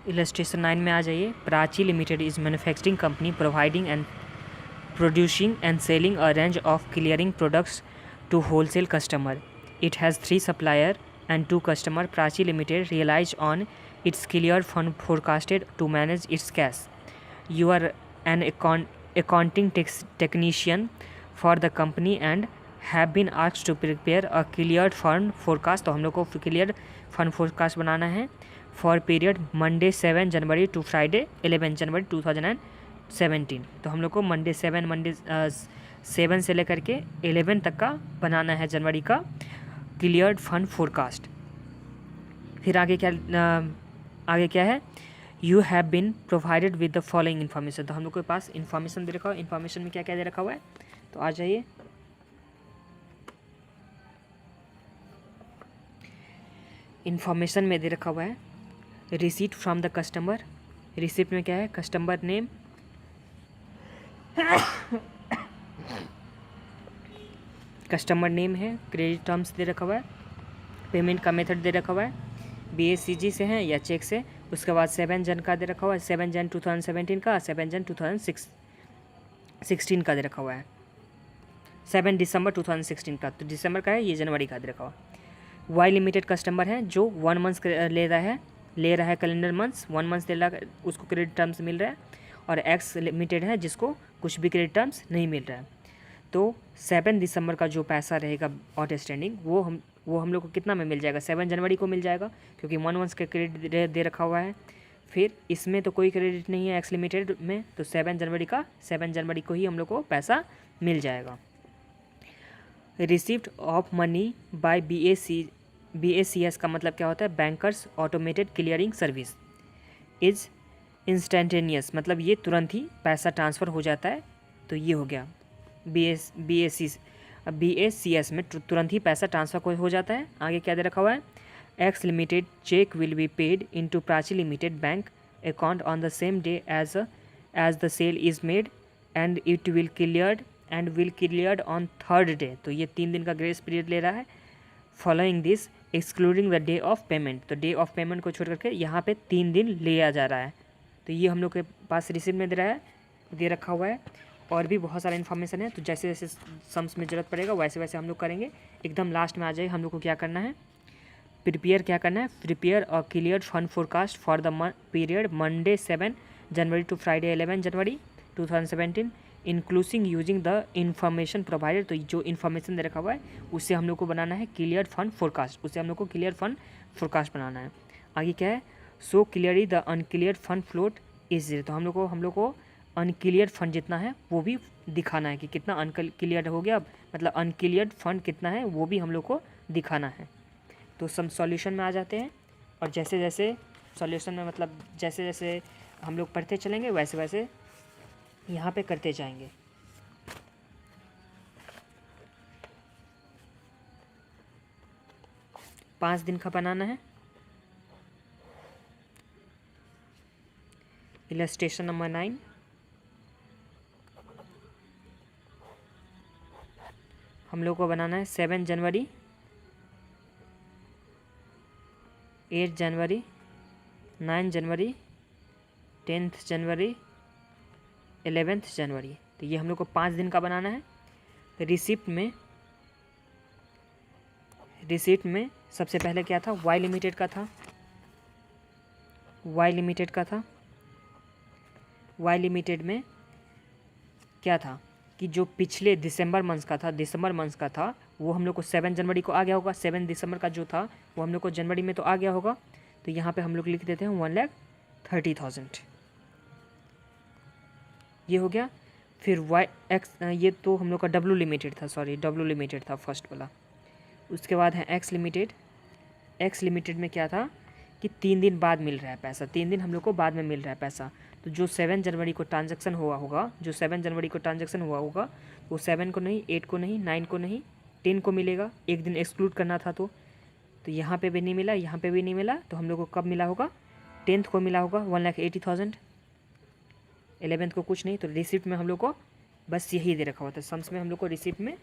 Illustration 9 में आ जाइए। Prachi limited is manufacturing company providing and producing and selling a range of clearing products to wholesale customer. It has 3 supplier and 2 customer. Prachi Limited relies on its clear fund forecasted to manage its cash. You are an accounting technician for the company and have been asked to prepare a cleared fund forecast. तो हम लोग को cleared fund forecast बनाना है for period Monday 7 January to Friday 11 January 2017। तो हम लोग को Monday 7 से लेकर के 11 तक का बनाना है जनवरी का क्लियर्ड फंड फोरकास्ट। फिर आगे क्या है, you have been provided with the following information. तो हम लोग के पास इन्फॉर्मेशन दे रखा हुआ है। इन्फॉर्मेशन में क्या क्या दे रखा हुआ है, तो आ जाइए। इन्फॉर्मेशन में दे रखा हुआ है receipt from the customer. Receipt में क्या है, कस्टमर नेम, कस्टमर नेम है, क्रेडिट टर्म्स दे रखा हुआ है, पेमेंट का मेथड दे रखा हुआ है, BACG से है या चेक से। उसके बाद 7 जन का दे रखा हुआ है, 7 जन 2017 का, 7 जन 2016 का दे रखा हुआ है, 7 दिसंबर 2016 का, तो दिसंबर का है, ये जनवरी का दे रखा हुआ। वाई लिमिटेड कस्टमर है जो 1 मंथ ले रहा है कैलेंडर मंथ्स, 1 मंथ ले रहा है, उसको क्रेडिट टर्म्स मिल रहा है। और एक्स लिमिटेड है जिसको कुछ भी क्रेडिट टर्म्स नहीं मिल रहा है। तो 7 दिसंबर का जो पैसा रहेगा आउटस्टैंडिंग वो हम लोग को कितना में मिल जाएगा, 7 जनवरी को मिल जाएगा, क्योंकि 1 मंथ का क्रेडिट दे रखा हुआ है। फिर इसमें तो कोई क्रेडिट नहीं है एक्स लिमिटेड में, तो 7 जनवरी को ही हम लोग को पैसा मिल जाएगा। Receipt of money by BACS का मतलब क्या होता है, bankers automated clearing service is instantaneous, मतलब ये तुरंत ही पैसा ट्रांसफ़र हो जाता है। तो ये हो गया BACS में तुरंत ही पैसा ट्रांसफ़र हो जाता है। आगे क्या दे रखा हुआ है, X limited cheque will be paid into Prachi limited bank account on the same day as the sale is made and it will cleared on 3rd day. तो ये 3 दिन का ग्रेस पीरियड ले रहा है। Following this excluding the day of payment, तो day of payment को छोड़ करके यहाँ पे 3 दिन लिया जा रहा है। तो ये हम लोग के पास रिसिप्ट में दे रखा हुआ है। और भी बहुत सारा इन्फॉर्मेशन है, तो जैसे जैसे सम्स में ज़रूरत पड़ेगा वैसे वैसे हम लोग करेंगे। एकदम लास्ट में आ जाए हम लोग को क्या करना है, प्रिपेयर और clear fund forecast for the period Monday 7 January to Friday 11 January 2017 inclusive using the information provided. तो जो इन्फॉर्मेशन दे रखा हुआ है उससे हम लोग को बनाना है क्लियर फंड फोरकास्ट, उससे हम लोग को क्लियर फंड फोरकास्ट बनाना है। आगे क्या है, so clearly the unclear fund float is 0। तो हम लोग को अनक्लियर फंड जितना है वो भी दिखाना है कि कितना अनक्लियर हो गया, मतलब अनक्लियर फंड कितना है वो भी हम लोग को दिखाना है। तो सम सॉल्यूशन में आ जाते हैं, और जैसे जैसे सॉल्यूशन में मतलब जैसे जैसे हम लोग पढ़ते चलेंगे वैसे वैसे यहाँ पे करते जाएंगे। पाँच दिन का बनाना है। इलस्ट्रेशन नंबर 9, हम लोग को बनाना है 7 जनवरी, 8 जनवरी, 9 जनवरी, 10 जनवरी, 11 जनवरी। तो ये हम लोग को 5 दिन का बनाना है। रिसिप्ट में सबसे पहले क्या था, वाई लिमिटेड का था। वाई लिमिटेड में क्या था कि जो पिछले दिसंबर मंथ का था वो हम लोग को 7 जनवरी को आ गया होगा। 7 दिसंबर का जो था वो हम लोग को जनवरी में तो आ गया होगा। तो यहाँ पे हम लोग लिख देते हैं 1,30,000, ये हो गया। फिर ये तो हम लोग का डब्ल्यू लिमिटेड था फर्स्ट वाला। उसके बाद है एक्स लिमिटेड में क्या था कि 3 दिन बाद मिल रहा है पैसा, 3 दिन हम लोग को बाद में मिल रहा है पैसा। तो जो 7 जनवरी को ट्रांजैक्शन हुआ होगा वो 7 को नहीं, 8 को नहीं, 9 को नहीं, 10 को मिलेगा। एक दिन एक्सक्लूड करना था तो यहाँ पे भी नहीं मिला, यहाँ पे भी नहीं मिला। तो हम लोग को कब मिला होगा, 10th को मिला होगा 1,80,000। 11th को कुछ नहीं। तो रिसिप्ट में हम लोग को बस यही दे रखा हुआ था। सम्स में हम लोग को रिसिप्ट में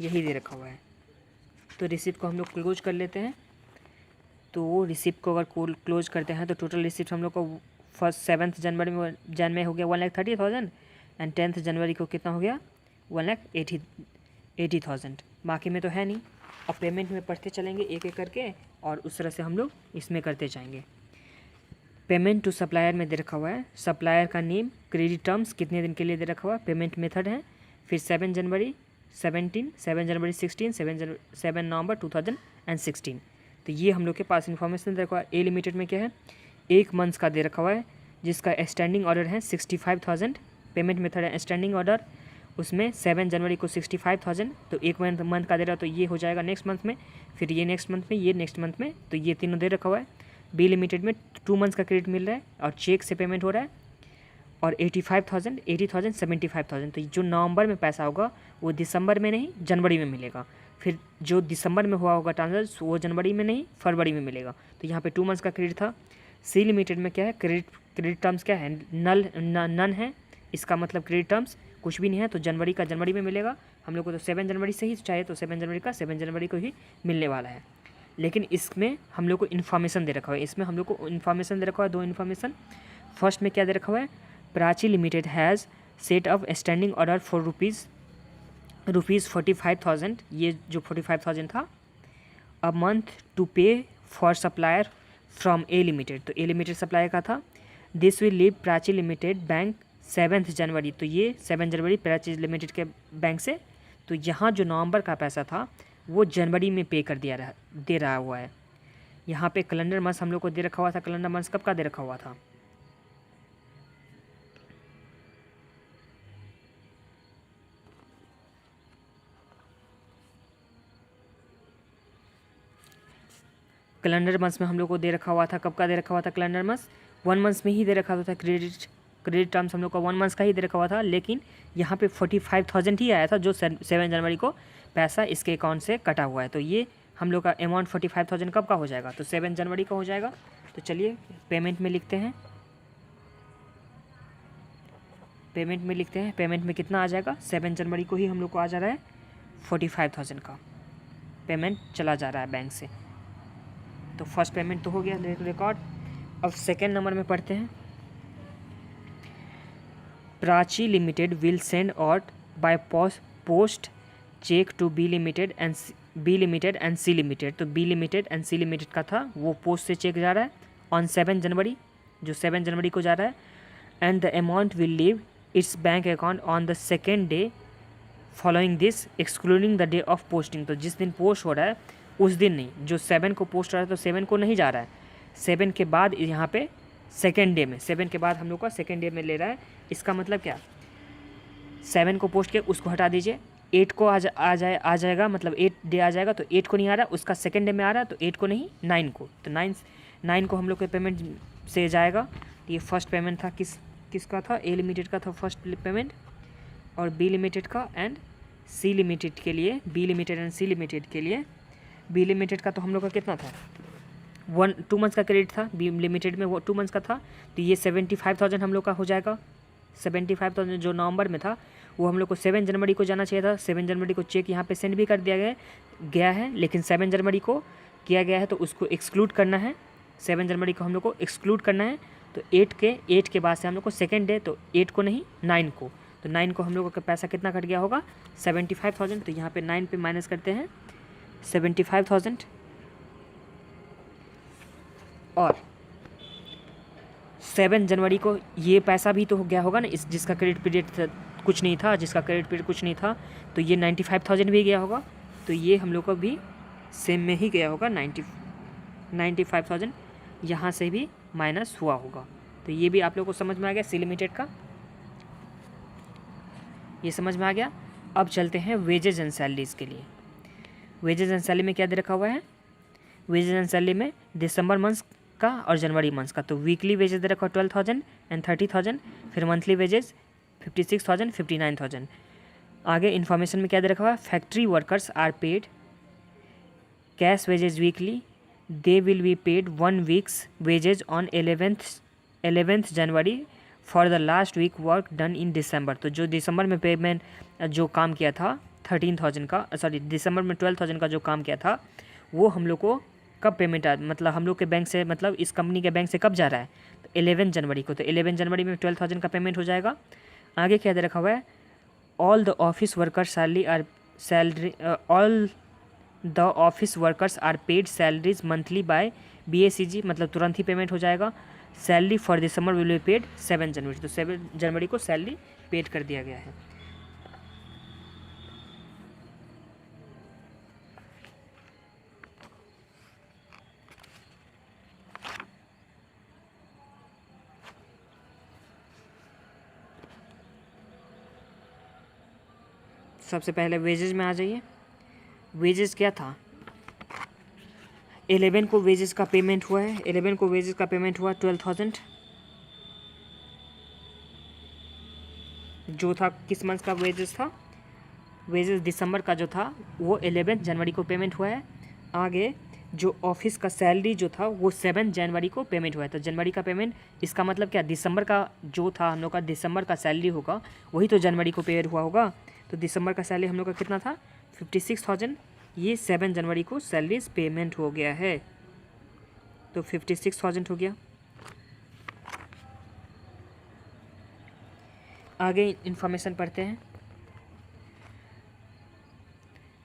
यही दे रखा हुआ है। तो रिसिप्ट को हम लोग क्लोज कर लेते हैं। तो रिसिप्ट को अगर क्लोज करते हैं तो टोटल रिसिप्ट हम लोग को फर्स्ट 7 जनवरी में हो गया 1,30,000 एंड 10 जनवरी को कितना हो गया 1,80,000। बाकी में तो है नहीं। अब पेमेंट में पढ़ते चलेंगे एक एक करके और उस तरह से हम लोग इसमें करते जाएंगे। पेमेंट टू सप्लायर में दे रखा हुआ है सप्लायर का नेम, क्रेडिट टर्म्स कितने दिन के लिए दे रखा हुआ है, पेमेंट मेथड है, फिर 7 जनवरी 17, 7 जनवरी 16, 7 नवंबर 2016। तो ये हम लोग के पास इन्फॉर्मेशन दे रखा हुआ है। ए लिमिटेड में क्या है, एक मंथ का दे रखा हुआ है जिसका स्टैंडिंग ऑर्डर है 65,000। पेमेंट मेथड है स्टैंडिंग ऑर्डर, उसमें 7 जनवरी को 65,000, तो एक मंथ का दे रहा है तो ये हो जाएगा नेक्स्ट मंथ में, फिर ये नेक्स्ट मंथ में, ये नेक्स्ट मंथ में, तो ये तीनों दे रखा हुआ है। बी लिमिटेड में 2 मंथ्स का क्रेडिट मिल रहा है और चेक से पेमेंट हो रहा है और 85,000, 80,000, 75,000। तो जो नवंबर में पैसा होगा वो दिसंबर में नहीं जनवरी में मिलेगा, फिर जो दिसंबर में हुआ होगा ट्रांसफर वो जनवरी में नहीं फरवरी में मिलेगा। तो यहाँ पे 2 मंथ्स का क्रेडिट था। सी लिमिटेड में क्या है, क्रेडिट टर्म्स क्या है, नन है, इसका मतलब क्रेडिट टर्म्स कुछ भी नहीं है, तो जनवरी का जनवरी में मिलेगा। हम लोग को तो 7 जनवरी से ही चाहिए, तो 7 जनवरी का 7 जनवरी को ही मिलने वाला है। लेकिन इसमें हम लोग को इन्फॉर्मेशन दे रखा हुआ है, इसमें हम लोग को इन्फॉर्मेशन दे रखा हुआ है 2 इन्फॉर्मेशन। फर्स्ट में क्या दे रखा हुआ है, Prachi limited has set up standing order for rupees 45,000, ये जो 45,000 था, अ मंथ टू पे for supplier from A limited, तो ए लिमिटेड सप्लायर का था। This will leave Prachi limited bank 7 January, तो ये 7 जनवरी प्राची लिमिटेड के बैंक से, तो यहाँ जो नवंबर का पैसा था वो जनवरी में पे कर दे रहा हुआ है। यहाँ पे कैलेंडर मंथ हम लोग को दे रखा हुआ था, कैलेंडर मंथ कब का दे रखा हुआ था, कैलेंडर मंथ्स में हम लोग को दे रखा हुआ था, कब का दे रखा हुआ था कैलेंडर मंथ्स, 1 मंथ्स में ही दे रखा हुआ था। क्रेडिट टर्म्स हम लोग का 1 मंथ्स का ही दे रखा हुआ था, लेकिन यहाँ पे 45,000 ही आया था जो 7 जनवरी को पैसा इसके अकाउंट से कटा हुआ है। तो ये हम लोग का अमाउंट 45,000 कब का हो जाएगा, तो 7 जनवरी का हो जाएगा। तो चलिए पेमेंट में लिखते हैं, पेमेंट में कितना आ जाएगा, 7 जनवरी को ही हम लोग को आ जा रहा है 45,000 का पेमेंट चला जा रहा है बैंक से। तो फर्स्ट पेमेंट तो हो गया रिकॉर्ड। अब सेकेंड नंबर में पढ़ते हैं, Prachi limited will send out by post cheque to B limited and C limited. तो B limited and C limited का था वो पोस्ट से चेक जा रहा है ऑन 7 जनवरी, जो 7 जनवरी को जा रहा है, and the amount will leave it's bank account on the second day following this excluding the day of posting. तो जिस दिन पोस्ट हो रहा है उस दिन नहीं, जो 7 को पोस्ट हो रहा है तो 7 को नहीं जा रहा है, 7 के बाद यहाँ पे सेकेंड डे में, 7 के बाद हम लोग का सेकेंड डे में ले रहा है। इसका मतलब क्या, 7 को पोस्ट किया उसको हटा दीजिए, 8 को आ जाएगा, मतलब 8 डे आ जाएगा, तो 8 को नहीं आ रहा, उसका सेकेंड डे में आ रहा है, तो 8 को नहीं 9 को, तो 9 को हम लोग के पेमेंट से जाएगा। ये फर्स्ट पेमेंट था, किसका था, ए लिमिटेड का था फर्स्ट पेमेंट, और बी लिमिटेड का एंड सी लिमिटेड के लिए, B limited and C limited के लिए। बी लिमिटेड का तो हम लोग का कितना था, 2 मंथ्स का क्रेडिट था, बी लिमिटेड में वो 2 मंथ्स का था, तो ये 75,000 हम लोग का हो जाएगा। 75,000 जो नवंबर में था वो हम लोग को 7 जनवरी को जाना चाहिए था। 7 जनवरी को चेक यहाँ पे सेंड भी कर दिया गया है, लेकिन 7 जनवरी को किया गया है तो उसको एक्सक्लूड करना है, 7 जनवरी को हम लोग को एक्सक्लूड करना है। तो 8 के बाद से हम लोग को सेकेंड डे, तो 8 को नहीं 9 को, तो 9 को हम लोगों का पैसा कितना कट गया होगा, 75,000। तो यहाँ पे 9 पे माइनस करते हैं 75,000, और 7 जनवरी को ये पैसा भी तो हो गया होगा ना, इस जिसका क्रेडिट पीरियड कुछ नहीं था, जिसका क्रेडिट पीरियड कुछ नहीं था, तो ये 95,000 भी गया होगा, तो ये हम लोग को भी सेम में ही गया होगा 95,000 यहाँ से भी माइनस हुआ होगा। तो ये भी आप लोग को समझ में आ गया, सी लिमिटेड का ये समझ में आ गया। अब चलते हैं वेजेज एंड सैलरीज़ के लिए। वेजेज एंड सैलरी में क्या दे रखा हुआ है, वेजेज एंड सैलरी में दिसंबर मंथ का और जनवरी मंथ का, तो वीकली वेजेस दे रखा 12,000 एंड 30,000, फिर मंथली वेजेस 56,000, 59,000। आगे इन्फॉर्मेशन में क्या दे रखा हुआ है, factory workers are paid cash wages weekly, they will be paid 1 week's wages on 11th January for the last week work done in December. तो जो दिसंबर में पेमेंट जो काम किया था 13,000 का, सॉरी दिसंबर में 12,000 का जो काम किया था वो हम लोग को कब पेमेंट मतलब हम लोग के बैंक से, मतलब इस कंपनी के बैंक से कब जा रहा है, तो 11 जनवरी को। तो 11 जनवरी में 12,000 का पेमेंट हो जाएगा। आगे क्या दे रखा हुआ है, all the office workers all the office workers are paid salaries monthly by BACG, मतलब तुरंत ही पेमेंट हो जाएगा। Salary for December will be paid 7 January, तो 7 जनवरी को सैलरी पेड कर दिया गया है। सबसे पहले वेजेज में आ जाइए। वेजेस क्या था, 11 को वेजेस का पेमेंट हुआ है, 11 को वेजेस का पेमेंट हुआ 12,000, जो था किस मंथ का वेजेस था, वेजेस दिसंबर का जो था वो 11 जनवरी को पेमेंट हुआ है। आगे जो ऑफिस का सैलरी जो था वो 7 जनवरी को पेमेंट हुआ है। तो जनवरी का पेमेंट, इसका मतलब क्या, दिसंबर का जो था हम लोग का दिसंबर का सैलरी होगा वही तो जनवरी को पेड हुआ होगा। तो दिसंबर का सैलरी हम लोग का कितना था, 56,000, ये 7 जनवरी को सैलरीज पेमेंट हो गया है, तो 56,000 हो गया। आगे इन्फॉर्मेशन पढ़ते हैं,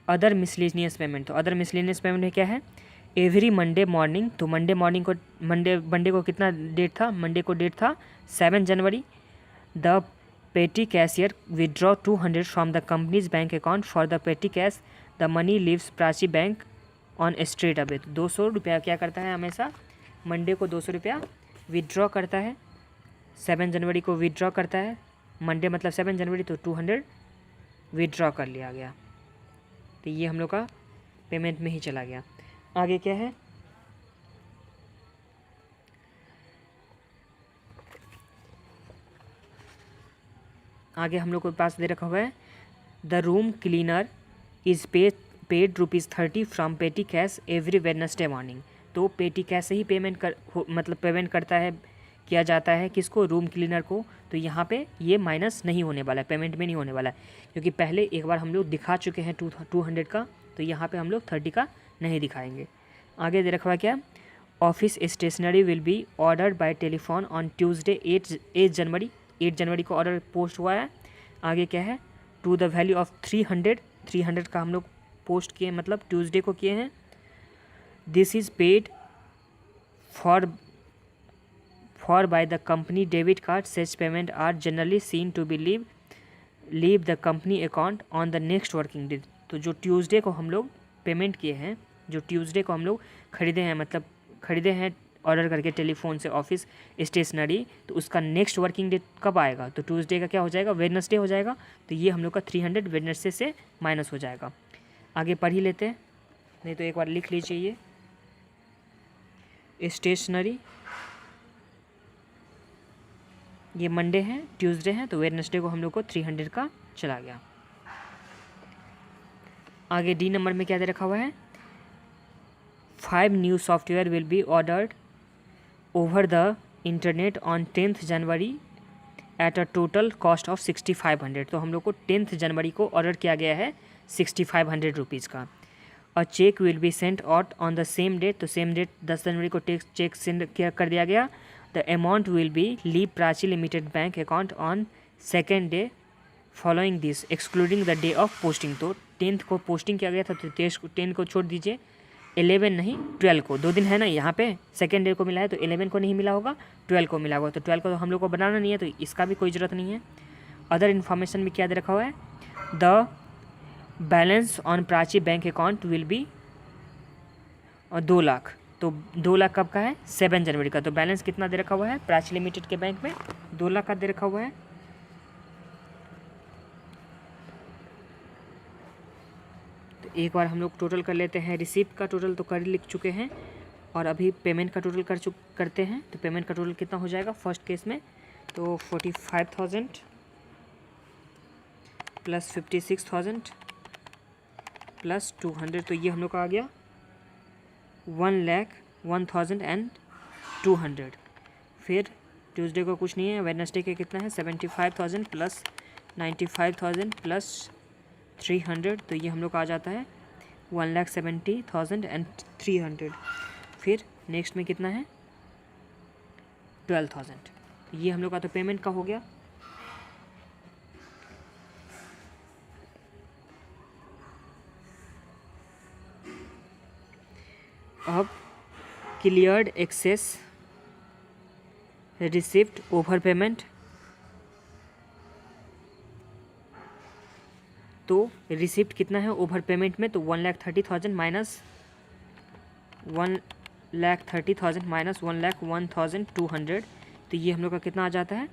अदर मिसलेनियस पेमेंट। तो अदर मिसलेनियस पेमेंट में क्या है, एवरी मंडे मॉर्निंग, तो मंडे मॉर्निंग को मंडे को कितना डेट था, मंडे को डेट था 7 जनवरी, द पेटी cashier withdraw 200 from the companies bank account for the पेटी cash, the money leaves Prachi bank on straight away. तो 200 रुपया क्या करता है, हमेशा मंडे को 200 रुपया विदड्रॉ करता है, 7 जनवरी को विदड्रॉ करता है, मंडे मतलब 7 जनवरी, तो 200 विदड्रॉ कर लिया गया। तो ये हम लोग का पेमेंट में ही चला गया। आगे क्या है, आगे हम लोग के पास दे रखा हुआ है, the room cleaner is paid ₹30 from पेटी कैश एवरी वेडनेसडे मॉर्निंग। तो पेटी कैश से ही मतलब पेमेंट करता है, किया जाता है किसको, रूम क्लीनर को। तो यहाँ पे ये माइनस नहीं होने वाला है, पेमेंट में नहीं होने वाला है, क्योंकि पहले एक बार हम लोग दिखा चुके हैं 200 का, तो यहाँ पे हम लोग 30 का नहीं दिखाएंगे। आगे दे रखा हुआ क्या, office stationery will be ordered by telephone on Tuesday 8 January, 8 जनवरी को ऑर्डर पोस्ट हुआ है। आगे क्या है, टू द वैल्यू ऑफ 300 का हम लोग पोस्ट किए, मतलब ट्यूसडे को किए हैं। This is paid for by the company debit card, such payment are generally seen to be leave the company account on the next working day. तो जो ट्यूसडे को हम लोग पेमेंट किए हैं, जो ट्यूसडे को हम लोग खरीदे हैं, मतलब खरीदे हैं ऑर्डर करके टेलीफोन से ऑफिस स्टेशनरी, तो उसका नेक्स्ट वर्किंग डे कब आएगा, तो ट्यूसडे का क्या हो जाएगा, वेडनेसडे हो जाएगा। तो ये हम लोग का 300 वेडनेसडे से माइनस हो जाएगा। आगे पढ़ ही लेते हैं, नहीं तो एक बार लिख लीजिए, ये स्टेशनरी, ये मंडे है, ट्यूसडे है, तो वेडनेसडे को हम लोग को 300 का चला गया। आगे डी नंबर में क्या दे रखा हुआ है, 5 new software will be ordered over the internet on 10th January at a total cost of 6500। तो हम लोग को 10th जनवरी को ऑर्डर किया गया है 6500 रुपीज़ का। A cheque will be sent out on the same date, तो सेम डेट 10 जनवरी को चेक सेंड कर दिया गया। The amount will be leave Prachi limited bank account on second day following this excluding the day of posting. तो 10th को posting किया गया था, तो 10 को छोड़ दीजिए, 11 नहीं 12 को, 2 दिन है ना यहाँ पे, सेकेंड डे को मिला है, तो 11 को नहीं मिला होगा, 12 को मिला होगा। तो 12 को तो हम लोग को बनाना नहीं है, तो इसका भी कोई ज़रूरत नहीं है। अदर इन्फॉर्मेशन में क्या दे रखा हुआ है, the balance on Prachi bank account will be 2 lakh. तो 2 लाख कब का है, 7 जनवरी का। तो बैलेंस कितना दे रखा हुआ है प्राची लिमिटेड के बैंक में, 2 लाख का दे रखा हुआ है। तो एक बार हम लोग टोटल कर लेते हैं, रिसीप्ट का टोटल तो कर लिख चुके हैं, और अभी पेमेंट का टोटल करते हैं। तो पेमेंट का टोटल कितना हो जाएगा फर्स्ट केस में, तो 45,000 प्लस 56,000 प्लस 200, तो ये हम लोग का आ गया 1,01,200। फिर ट्यूसडे को कुछ नहीं है, वेडनेसडे के कितना है 75,000 प्लस 95,000 प्लस 300, तो ये हम लोग का आ जाता है 1,70,300। फिर नेक्स्ट में कितना है 12,000। ये हम लोग का तो पेमेंट का हो गया। अब cleared excess receipt over payment, तो रिसिप्ट कितना है ओवर पेमेंट में, तो 1,30,000 माइनस 1,30,000 माइनस 1,01,200, तो ये हम लोग का कितना आ जाता है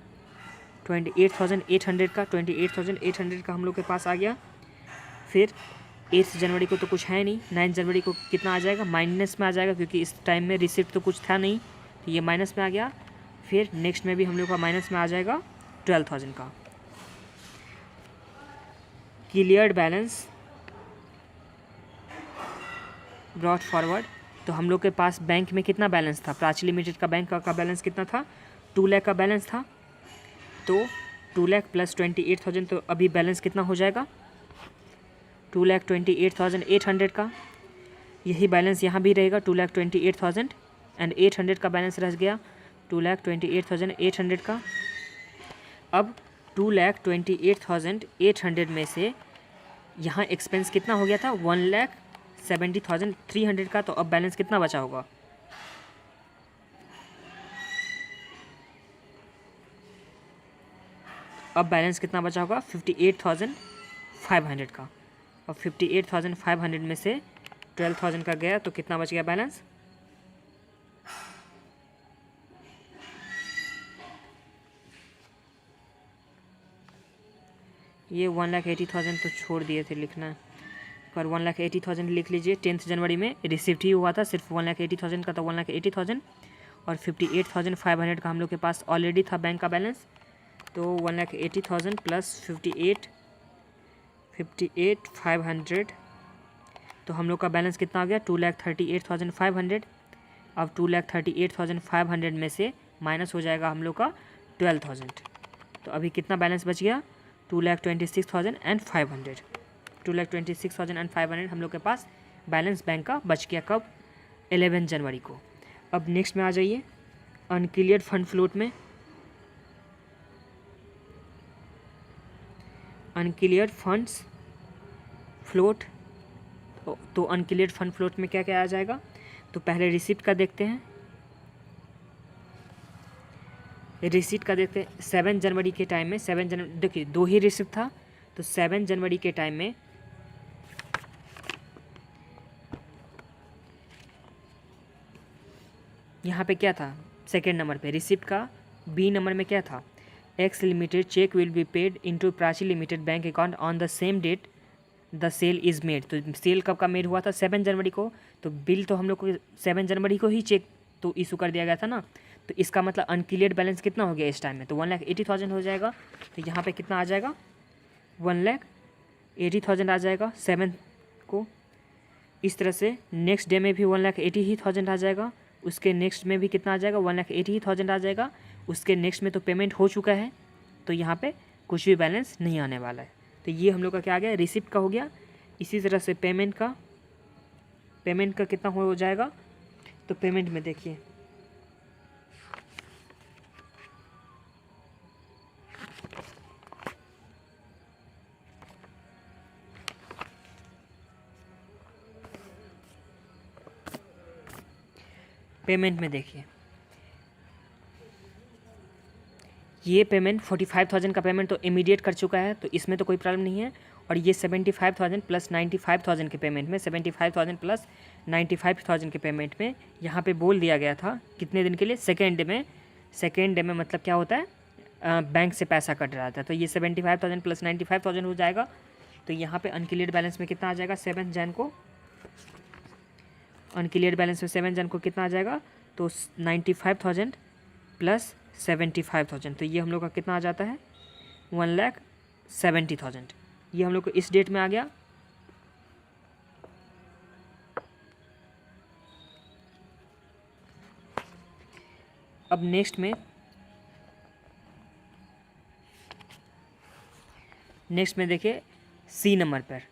28,800 का। 28,800 का हम लोग के पास आ गया। फिर 8 जनवरी को तो कुछ है नहीं, 9 जनवरी को कितना आ जाएगा, माइनस में आ जाएगा, क्योंकि इस टाइम में रिसिप्ट तो कुछ था नहीं, तो ये माइनस में आ गया। फिर नेक्स्ट में भी हम लोग का माइनस में आ जाएगा 12,000 का। क्लियर्ड बैलेंस ब्रॉट फॉरवर्ड, तो हम लोग के पास बैंक में कितना बैलेंस था, प्राची लिमिटेड का बैंक का बैलेंस कितना था, 2 लाख का बैलेंस था। तो 2 लाख प्लस 28,000, तो अभी बैलेंस कितना हो जाएगा 2,28,800 का। यही बैलेंस यहाँ भी रहेगा 2,28,800 का बैलेंस रह गया 2,28,800 का। अब 2,28,800 में से यहाँ एक्सपेंस कितना हो गया था 1,70,300 का, तो अब बैलेंस कितना बचा होगा, अब बैलेंस कितना बचा होगा 58,500 का। और 58,500 में से 12,000 का गया तो कितना बच गया बैलेंस, ये 1,80,000 तो छोड़ दिए थे लिखना, पर 1,80,000 लिख लीजिए। 10 जनवरी में रिसिप्ट ही हुआ था सिर्फ 1,80,000 का, तो 1,80,000 और 58,500 का हम लोग के पास ऑलरेडी था बैंक का बैलेंस, तो 1,80,000 प्लस 58,500, तो हम लोग का बैलेंस कितना आ गया 2,38,500। अब 2,38,500 में से माइनस हो जाएगा हम लोग का 12,000, तो अभी कितना बैलेंस बच गया 2,26,500। 2,26,500 हम लोग के पास बैलेंस बैंक का बच गया कब 11 जनवरी को। अब नेक्स्ट में आ जाइए अनक्लियर्ड फंड फ्लोट में। अनक्लियर्ड फंड्स फ्लोट, तो अनक्लियर्ड फंड फ्लोट में क्या क्या आ जाएगा, तो पहले रिसिप्ट का देखते हैं। रिसिप्ट का देखते हैं 7 जनवरी के टाइम में, 7 जनवरी देखिए 2 ही रिसिप्ट था, तो 7 जनवरी के टाइम में यहाँ पे क्या था, सेकेंड नंबर पे रिसिप्ट का बी नंबर में क्या था, X limited cheque will be paid into Prachi limited bank account on the same date the sale is made. तो सेल कब का मेड हुआ था 7 जनवरी को, तो बिल तो हम लोग को 7 जनवरी को ही चेक तो इशू कर दिया गया था ना, तो इसका मतलब अनक्लियर्ड बैलेंस कितना हो गया इस टाइम में, तो 1,80,000 हो जाएगा। तो यहाँ पे कितना आ जाएगा 1,80,000 आ जाएगा 7 को। इस तरह से नेक्स्ट डे में भी 1,80,000 आ जाएगा, उसके नेक्स्ट में भी कितना आ जाएगा 1,80,000 आ जाएगा, उसके नेक्स्ट में तो पेमेंट हो चुका है, तो यहाँ पे कुछ भी बैलेंस नहीं आने वाला है। तो ये हम लोग का क्या आ गया रिसिप्ट का हो गया। इसी तरह से पेमेंट का कितना हो जाएगा, तो पेमेंट में देखिए पेमेंट में देखिए ये पेमेंट 45,000 का पेमेंट तो इमीडिएट कर चुका है, तो इसमें तो कोई प्रॉब्लम नहीं है। और ये 75,000 प्लस 95,000 के पेमेंट में 75,000 प्लस 95,000 के पेमेंट में यहाँ पे बोल दिया गया था कितने दिन के लिए, सेकेंड डे में मतलब क्या होता है बैंक से पैसा कट रहा था, तो ये 75,000 प्लस 95,000 हो जाएगा। तो यहाँ पे अनक्लियर्ड बैलेंस में कितना आ जाएगा 7 जन को, अनक्लियर्ड बैलेंस में 7 जन को कितना आ जाएगा, तो 95,000 प्लस 75,000, तो ये हम लोग का कितना आ जाता है 1,70,000। ये हम लोग को इस डेट में आ गया। अब नेक्स्ट में देखिए सी नंबर पर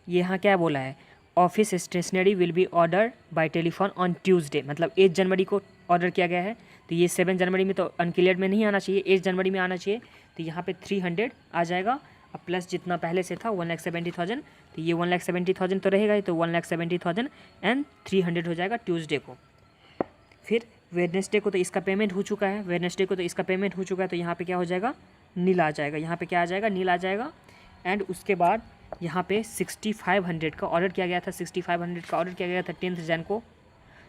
यहाँ क्या बोला है office stationery will be order by telephone on Tuesday, मतलब 8 जनवरी को ऑर्डर किया गया है, तो ये 7 जनवरी में तो अनक्लियर्ड में नहीं आना चाहिए, 8 जनवरी में आना चाहिए, तो यहाँ पे 300 आ जाएगा, अब प्लस जितना पहले से था 1,70,000, तो ये 1,70,000 तो रहेगा ही, तो 1,70,000 एंड 300 हो जाएगा ट्यूसडे को। फिर वेडनेसडे को तो इसका पेमेंट हो चुका है, वेडनेसडे को तो इसका पेमेंट हो चुका है, तो यहाँ पे क्या हो जाएगा, नील आ जाएगा, यहाँ पे क्या आ जाएगा, नील आ जाएगा। एंड उसके बाद यहाँ पे 6,500 का ऑर्डर किया गया था, 6,500 का ऑर्डर किया गया था 10th जन को,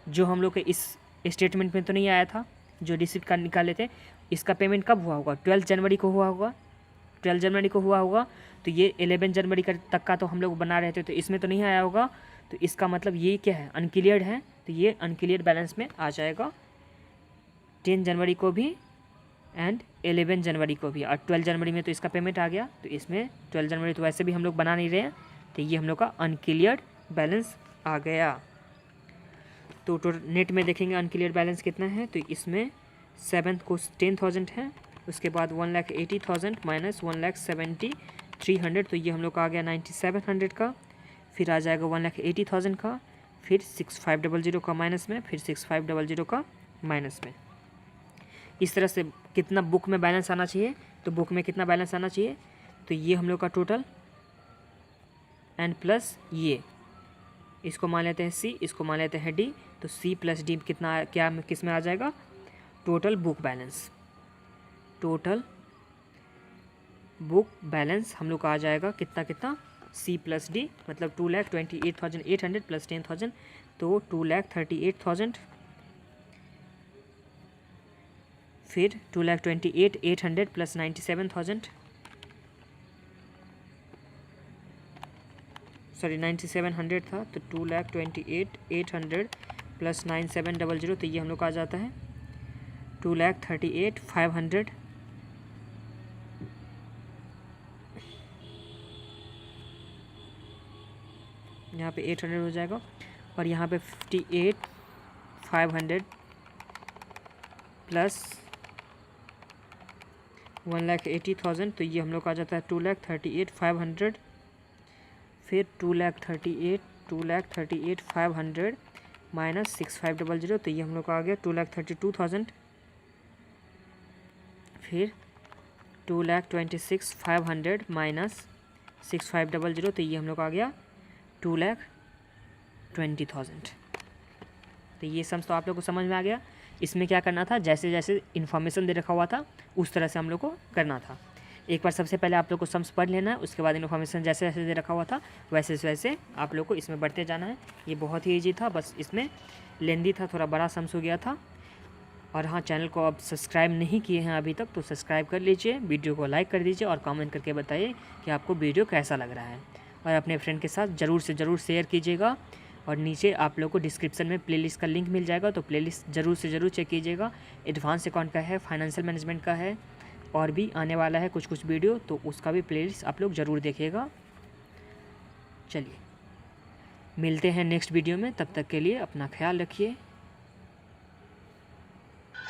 जो हम लोग के इस स्टेटमेंट में तो नहीं आया था, जो रिसिप्ट का निकाले थे। इसका पेमेंट कब हुआ होगा, 12 जनवरी को हुआ होगा, 12 जनवरी को हुआ होगा, तो ये 11 जनवरी तक का तो हम लोग बना रहे थे, तो इसमें तो नहीं आया होगा, तो इसका मतलब ये क्या है, अनक्लियर्ड है, तो ये अनक्लियर्ड बैलेंस में आ जाएगा 10 जनवरी को भी एंड 11 जनवरी को भी, और 12 जनवरी में तो इसका पेमेंट आ गया, तो इसमें 12 जनवरी तो वैसे भी हम लोग बना नहीं रहे हैं, तो ये हम लोग का अनक्लियर्ड बैलेंस आ गया। तो नेट में देखेंगे अनक्लियर्ड बैलेंस कितना है, तो इसमें 7th को 10,000 है, उसके बाद 1,80,000 माइनस 1,70,300, तो ये हम लोग का आ गया 9,700 का, फिर आ जाएगा 1,80,000 का, फिर 6,500 का माइनस में, फिर 6,500 का माइनस में। इस तरह से कितना बुक में बैलेंस आना चाहिए, तो बुक में कितना बैलेंस आना चाहिए, तो ये हम लोग का टोटल एंड प्लस ये, इसको मान लेते हैं सी, इसको मान लेते हैं डी, तो सी प्लस डी कितना क्या किस में आ जाएगा, total book balance, total book balance हम लोग का आ जाएगा कितना कितना, सी प्लस डी, मतलब 2,28,800 प्लस 10,000, तो 2,38,000, फिर 2,28,800 प्लस 97,000, सॉरी 9,700 था, तो 2,28,800 प्लस 9,700, तो ये हम लोग का आ जाता है 2,38,500, यहाँ पे 800 हो जाएगा, और यहाँ पे 58,500 प्लस 1,80,000, तो ये हम लोग का आ जाता है 2,38,500, फिर 2,38,500 माइनस 6,500, तो ये हम लोग का आ गया 2,32,000, फिर 2,26,500 माइनस 6,500, तो ये हम लोग का आ गया 2,20,000। तो ये सम्स तो आप लोग को समझ में आ गया। इसमें क्या करना था, जैसे जैसे इन्फॉर्मेशन दे रखा हुआ था उस तरह से हम लोग को करना था। एक बार सबसे पहले आप लोग को सम्स पढ़ लेना है, उसके बाद इन्फॉर्मेशन जैसे जैसे दे रखा हुआ था वैसे वैसे आप लोग को इसमें बढ़ते जाना है। ये बहुत ही ईजी था, बस इसमें लेंदी था, थोड़ा बड़ा सम्स हो गया था। और हाँ, चैनल को आप सब्सक्राइब नहीं किए हैं अभी तक तो सब्सक्राइब कर लीजिए, वीडियो को लाइक कर दीजिए और कमेंट करके बताइए कि आपको वीडियो कैसा लग रहा है, और अपने फ्रेंड के साथ ज़रूर से ज़रूर शेयर कीजिएगा। और नीचे आप लोग को डिस्क्रिप्शन में प्लेलिस्ट का लिंक मिल जाएगा, तो प्लेलिस्ट ज़रूर से ज़रूर चेक कीजिएगा। एडवांस अकाउंट का है, फाइनेंशियल मैनेजमेंट का है, और भी आने वाला है कुछ कुछ वीडियो, तो उसका भी प्लेलिस्ट आप लोग ज़रूर देखिएगा। चलिए मिलते हैं नेक्स्ट वीडियो में, तब तक के लिए अपना ख्याल रखिए।